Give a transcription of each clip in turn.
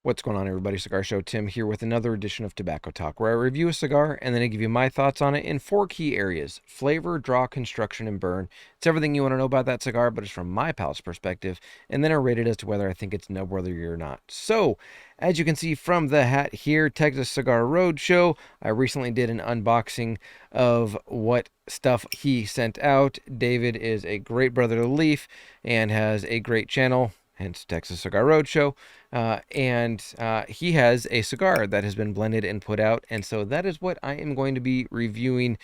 What's going on, everybody? Cigar Show Tim here with another edition of Tobacco Talk, where I review a cigar and then I give you my thoughts on it in 4 key areas: flavor, draw, construction, and burn. It's everything you want to know about that cigar, but it's from my palate's perspective, and then I rate it as to whether I think it's noteworthy or not. So, as you can see from the hat here, Texas Cigar Roadshow, I recently did an unboxing of what stuff he sent out. David is a great brother to Leaf and has a great channel, hence Texas Cigar Roadshow. And he has a cigar that has been blended and put out, and so that is what I am going to be reviewing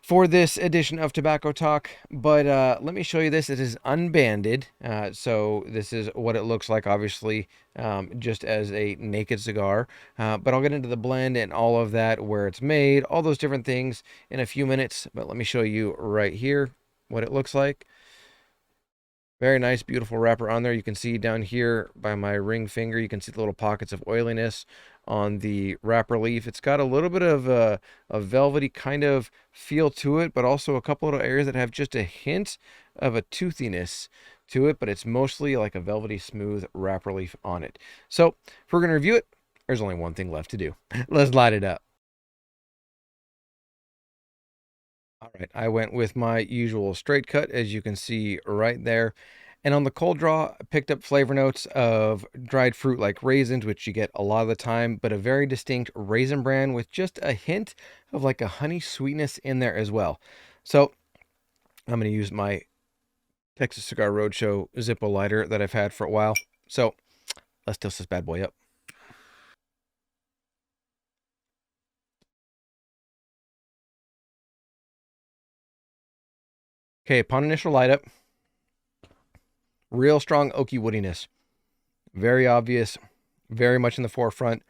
for this edition of Tobacco Talk. But let me show you this. It is unbanded, so this is what it looks like, obviously, just as a naked cigar. But I'll get into the blend and all of that, where it's made, all those different things in a few minutes. But let me show you right here what it looks like. Very nice, beautiful wrapper on there. You can see down here by my ring finger, you can see the little pockets of oiliness on the wrapper leaf. It's got a little bit of a velvety kind of feel to it, but also a couple little areas that have just a hint of a toothiness to it, but it's mostly like a velvety smooth wrapper leaf on it. So if we're going to review it, there's only one thing left to do. Let's light it up. All right, I went with my usual straight cut, as you can see right there. And on the cold draw, I picked up flavor notes of dried fruit like raisins, which you get a lot of the time, but a very distinct raisin bran with just a hint of like a honey sweetness in there as well. So I'm going to use my Texas Cigar Roadshow Zippo lighter that I've had for a while. So let's toast this bad boy up. Okay, upon initial light up, real strong oaky woodiness. Very obvious, very much in the forefront.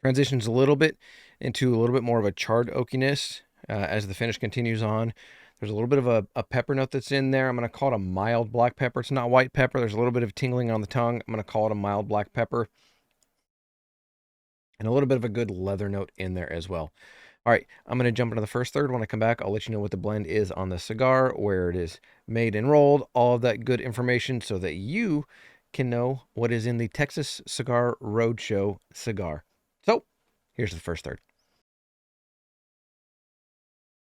Transitions a little bit into a little bit more of a charred oakiness as the finish continues on. There's a little bit of a pepper note that's in there. I'm going to call it a mild black pepper. It's not white pepper. There's a little bit of tingling on the tongue. I'm going to call it a mild black pepper. And a little bit of a good leather note in there as well. All right, I'm going to jump into the first third. When I come back, I'll let you know what the blend is on the cigar, where it is made and rolled, all of that good information so that you can know what is in the Texas Cigar Roadshow cigar. So, here's the first third.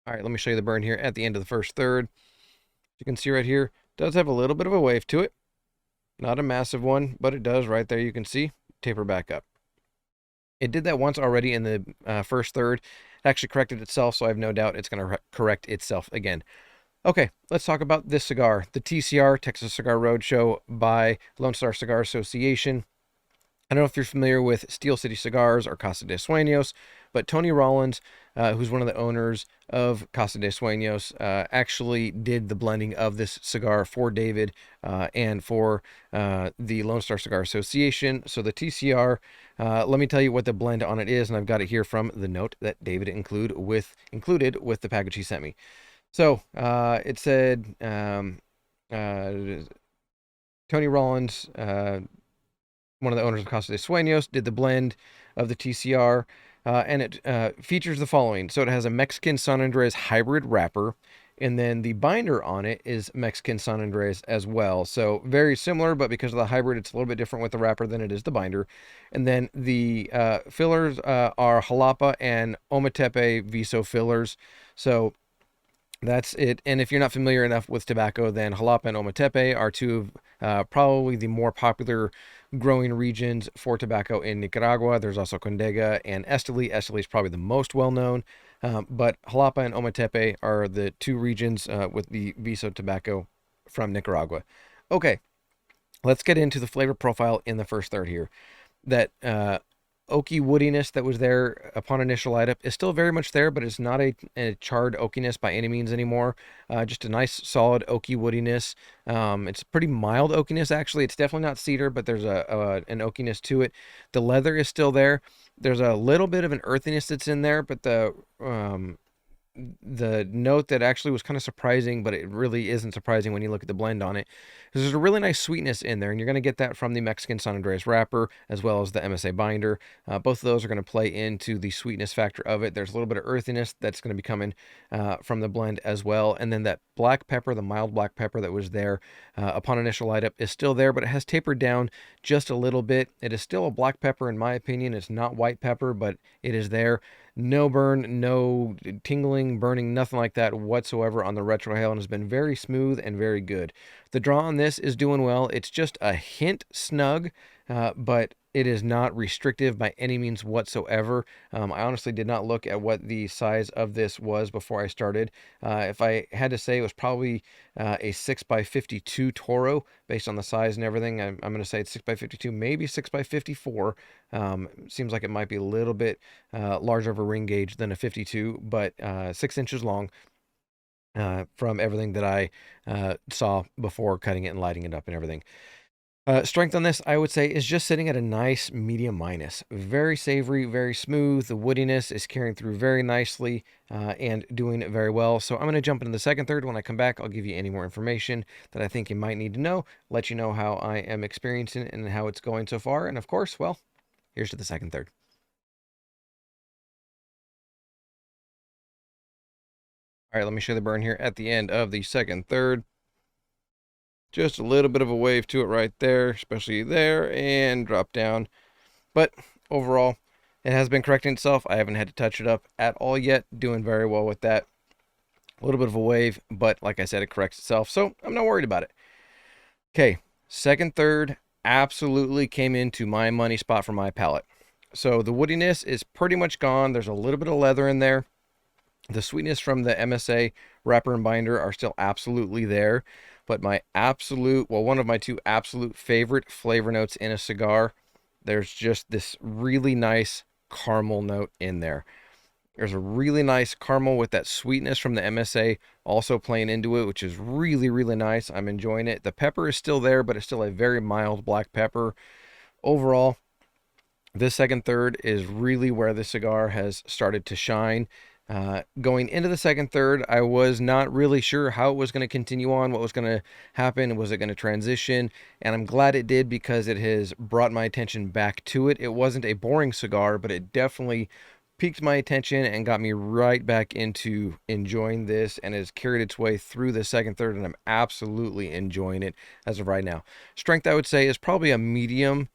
All right, let me show you the burn here at the end of the first third. You can see right here, it does have a little bit of a wave to it. Not a massive one, but it does right there. You can see, taper back up. It did that once already in the first third. It actually corrected itself, so I have no doubt it's going to correct itself again. Okay, let's talk about this cigar, the TCR, Texas Cigar Roadshow by Lonestar Cigar Association. I don't know if you're familiar with Steel City Cigars or Casa de Sueños, but Tony Rollins, who's one of the owners of Casa de Sueños, actually did the blending of this cigar for David and for the Lonestar Cigar Association. So the TCR, let me tell you what the blend on it is, and I've got it here from the note that David included with the package he sent me. So it said Tony Rollins, one of the owners of Casa de Sueños, did the blend of the TCR, and it features the following. So it has a Mexican San Andres hybrid wrapper, and then the binder on it is Mexican San Andres as well. So very similar, but because of the hybrid, it's a little bit different with the wrapper than it is the binder. And then the fillers are Jalapa and Ometepe Viso fillers. So that's it. And if you're not familiar enough with tobacco, then Jalapa and Ometepe are two of probably the more popular growing regions for tobacco in Nicaragua. There's also Condega and Esteli. Esteli is probably the most well-known, but Jalapa and Ometepe are the two regions with the Viso tobacco from Nicaragua. Okay, let's get into the flavor profile in the first third here. That oaky woodiness that was there upon initial light up is still very much there, but it's not a charred oakiness by any means anymore. Just a nice solid oaky woodiness. It's pretty mild oakiness, actually. It's definitely not cedar, but there's an oakiness to it. The leather is still there. There's a little bit of an earthiness that's in there, but the note that actually was kind of surprising, but it really isn't surprising when you look at the blend on it, because there's a really nice sweetness in there, and you're going to get that from the Mexican San Andres wrapper as well as the MSA binder. Both of those are going to play into the sweetness factor of it. There's a little bit of earthiness that's going to be coming from the blend as well, and then that black pepper, the mild black pepper that was there upon initial light up is still there, but it has tapered down just a little bit. It is still a black pepper in my opinion. It's not white pepper, but it is there. No burn, no tingling, burning, nothing like that whatsoever on the retrohale, and has been very smooth and very good. The draw on this is doing well. It's just a hint snug, but it is not restrictive by any means whatsoever. I honestly did not look at what the size of this was before I started. If I had to say, it was probably a 6x52 Toro based on the size and everything. I'm going to say it's 6x52, maybe 6x54. Seems like it might be a little bit larger of a ring gauge than a 52, but 6 inches long. From everything that I saw before cutting it and lighting it up and everything. Strength on this, I would say, is just sitting at a nice medium minus. Very savory, very smooth. The woodiness is carrying through very nicely and doing very well. So I'm going to jump into the second third. When I come back, I'll give you any more information that I think you might need to know, let you know how I am experiencing it and how it's going so far. And of course, well, here's to the second third. All right, let me show the burn here at the end of the second third. Just a little bit of a wave to it right there, especially there, and drop down. But overall, it has been correcting itself. I haven't had to touch it up at all yet. Doing very well with that. A little bit of a wave, but like I said, it corrects itself, so I'm not worried about it. Okay, second third absolutely came into my money spot for my palate. So the woodiness is pretty much gone. There's a little bit of leather in there. The sweetness from the MSA wrapper and binder are still absolutely there, but my absolute, well, one of my two absolute favorite flavor notes in a cigar, there's just this really nice caramel note in there. There's a really nice caramel with that sweetness from the MSA also playing into it, which is really, really nice. I'm enjoying it. The pepper is still there, but it's still a very mild black pepper. Overall, this second third is really where the cigar has started to shine. Going into the second third, I was not really sure how it was going to continue on, what was going to happen, was it going to transition, and I'm glad it did because it has brought my attention back to it. It wasn't a boring cigar, but it definitely piqued my attention and got me right back into enjoying this, and has carried its way through the second third, and I'm absolutely enjoying it as of right now. Strength, I would say, is probably a medium,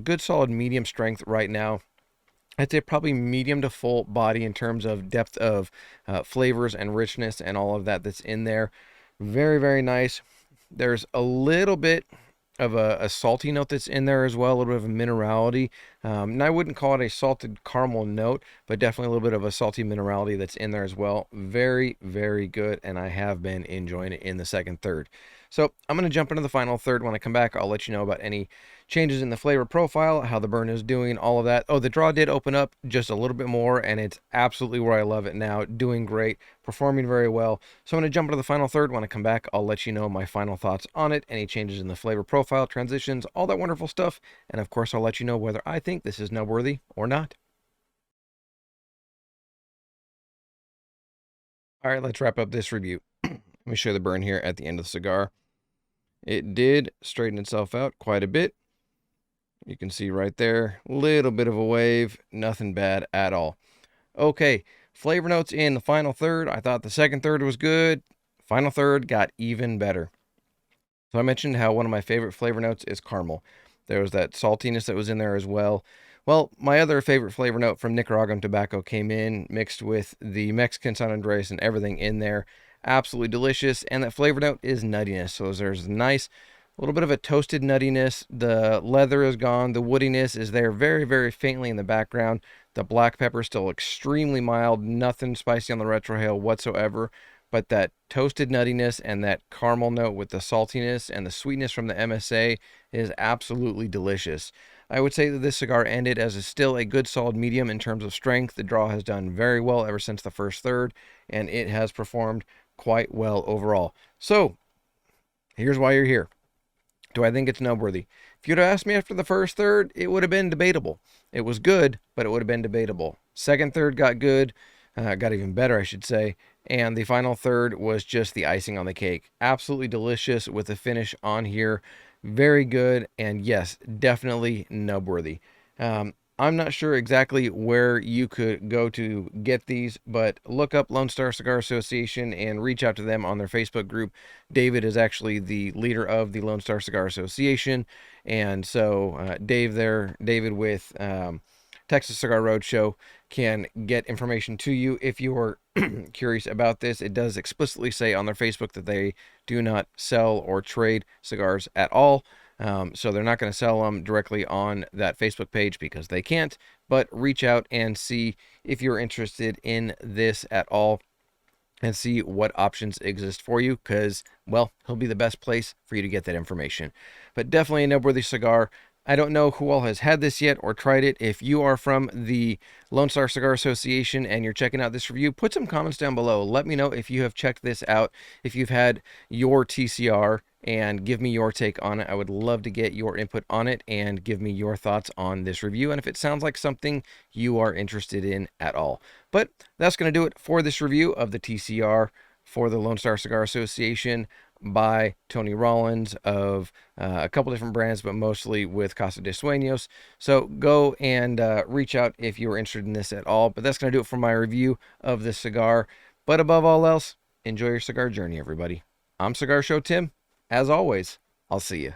good solid medium strength right now. I'd say probably medium to full body in terms of depth of flavors and richness and all of that that's in there. Very, very nice. There's a little bit of a salty note that's in there as well, a little bit of a minerality. And I wouldn't call it a salted caramel note, but definitely a little bit of a salty minerality that's in there as well. Very, very good, and I have been enjoying it in the second third. So I'm going to jump into the final third. When I come back, I'll let you know about any changes in the flavor profile, how the burn is doing, all of that. Oh, the draw did open up just a little bit more, and it's absolutely where I love it now. Doing great, performing very well. So I'm going to jump into the final third. When I come back, I'll let you know my final thoughts on it, any changes in the flavor profile, transitions, all that wonderful stuff. And of course, I'll let you know whether I think this is noteworthy or not. All right, let's wrap up this review. Let me show you the burn here at the end of the cigar. It did straighten itself out quite a bit. You can see right there, little bit of a wave, nothing bad at all. Okay, flavor notes in the final third. I thought the second third was good. Final third got even better. So I mentioned how one of my favorite flavor notes is caramel. There was that saltiness that was in there as well. Well, my other favorite flavor note from Nicaraguan tobacco came in, mixed with the Mexican San Andres and everything in there. Absolutely delicious, and that flavor note is nuttiness. So there's nice little bit of a toasted nuttiness. The leather is gone. The woodiness is there very, very faintly in the background. The black pepper is still extremely mild. Nothing spicy on the retrohale whatsoever. But that toasted nuttiness and that caramel note with the saltiness and the sweetness from the MSA is absolutely delicious. I would say that this cigar ended as still a good solid medium in terms of strength. The draw has done very well ever since the first third, and it has performed quite well overall. So, here's why you're here. Do I think it's noteworthy? If you'd have asked me after the first third, it would have been debatable. It was good, but it would have been debatable. Second third got good, got even better, I should say. And the final third was just the icing on the cake. Absolutely delicious with the finish on here. Very good, and yes, definitely noteworthy. I'm not sure exactly where you could go to get these, but look up Lonestar Cigar Association and reach out to them on their Facebook group. David is actually the leader of the Lonestar Cigar Association, and so David with Texas Cigar Roadshow, can get information to you if you are curious about this. It does explicitly say on their Facebook that they do not sell or trade cigars at all. So they're not going to sell them directly on that Facebook page because they can't, but reach out and see if you're interested in this at all and see what options exist for you, because, well, he'll be the best place for you to get that information. But definitely a noteworthy cigar. I don't know who all has had this yet or tried it. If you are from the Lonestar Cigar Association and you're checking out this review, put some comments down below. Let me know if you have checked this out, if you've had your TCR, and give me your take on it. I would love to get your input on it and give me your thoughts on this review and if it sounds like something you are interested in at all. But that's going to do it for this review of the TCR for the Lonestar Cigar Association by Tony Rollins of a couple different brands, but mostly with Casa de Sueños. So go and reach out if you're interested in this at all. But that's going to do it for my review of this cigar. But above all else, enjoy your cigar journey, everybody. I'm Cigar Show Tim. As always, I'll see you.